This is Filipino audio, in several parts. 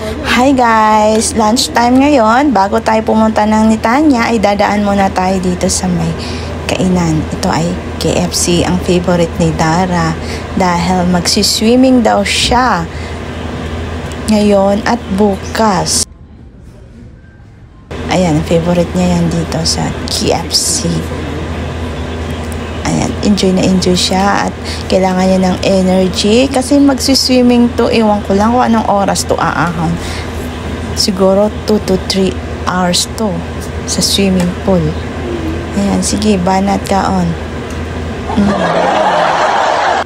Hi guys! Lunchtime ngayon. Bago tayo pumunta ng Nitanya, ay dadaan muna tayo dito sa may kainan. Ito ay KFC, ang favorite ni Dara. Dahil magsiswimming daw siya ngayon at bukas. Ayan, favorite niya yan dito sa KFC. Ayan, enjoy na enjoy siya at kailangan niya ng energy kasi magsiswimming to. Ewan ko lang kung anong oras to aahon. Siguro 2 to 3 hours to sa swimming pool. Ayan, sige, banat ka on.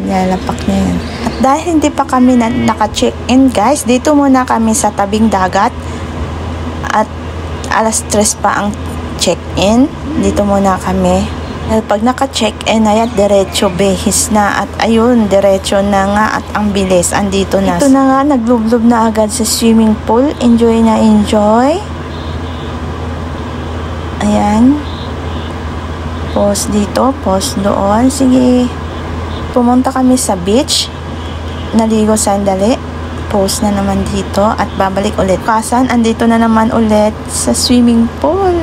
Nilalapak niya yan. At dahil hindi pa kami naka-check-in guys, dito muna kami sa tabing dagat. At alas 3 pa ang check-in. Dito muna kami. Pag naka-check-in, ayan, diretso behis na. At ayun, diretso na nga at ang bilis. Andito na. Ito na nga, naglublob na agad sa swimming pool. Enjoy na enjoy. Ayan. Pause dito, pause doon. Sige. Pumunta kami sa beach. Naligo sandali. Pause na naman dito at babalik ulit. Kasan, andito na naman ulit sa swimming pool.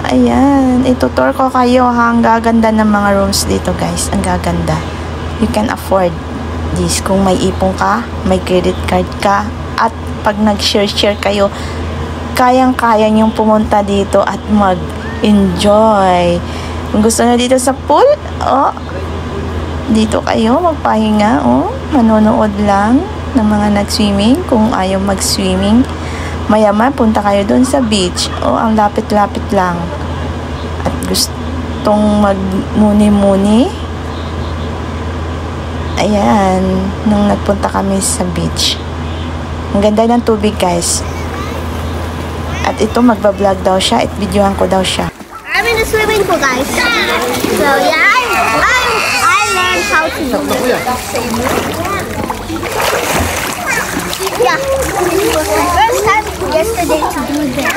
Ayan, itutour ko kayo ha. Ang gaganda ng mga rooms dito guys. Ang gaganda. You can afford this kung may ipon ka, may credit card ka, at pag nag-share kayo, kayang-kaya niyong pumunta dito at mag-enjoy. Kung gusto nyo dito sa pool, dito kayo magpahinga, manonood lang ng mga nag-swimming. Kung ayaw mag-swimming, mayaman punta kayo doon sa beach. Ang lapit-lapit lang. At gustong mag-muni-muni. Ayan, nung nagpunta kami sa beach. Ang ganda ng tubig guys. At ito magbablog daw siya at videohan ko daw siya. I'm in the swimming pool guys. So yeah, I learned how to do it. Yeah, first time yesterday to do that.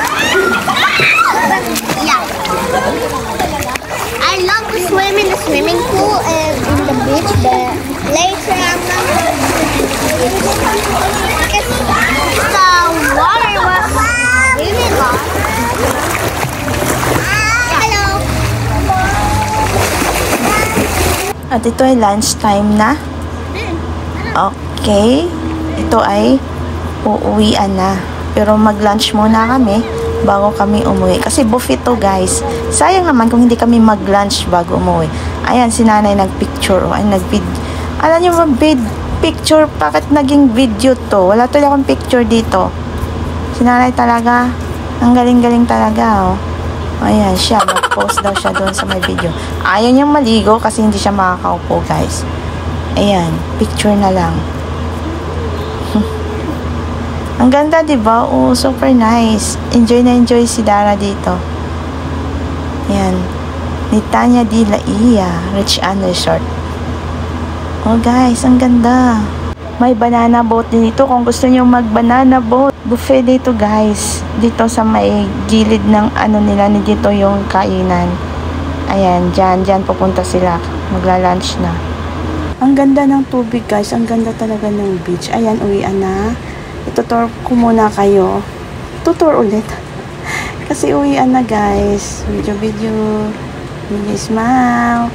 Yeah, I love to swim in the swimming pool and in the beach, but later I'm not because the water was really hot. Hello. At ito ay lunchtime na. Okay. Ito ay uuwian na. Pero mag-lunch muna kami bago kami umuwi. Kasi buffet to guys. Sayang naman kung hindi kami mag-lunch bago umuwi. Ayan, si nanay nag-picture. Ay, nag-video. Alam nyo picture, bakit naging video to? Wala tuloy akong picture dito. Si nanay talaga, ang galing-galing talaga. Ayan, siya. Mag-post daw siya doon sa may video. Ayaw niyang maligo kasi hindi siya makakaupo guys. Ayan, picture na lang. Ang ganda, diba? Super nice. Enjoy na enjoy si Dara dito. Yan. Nitanya di Laia, Rich Ann Resort. Guys, ang ganda. May banana boat dito. Kung gusto niyo mag-banana boat, buffet dito, guys. Dito sa may gilid ng nila, dito yung kainan. Ayan, dyan pupunta sila. Magla-lunch na. Ang ganda ng tubig, guys. Ang ganda talaga ng beach. Ayan, uwian na. Itutour ko muna kayo. Tutor ulit. Kasi uwian na guys. Video. Smile.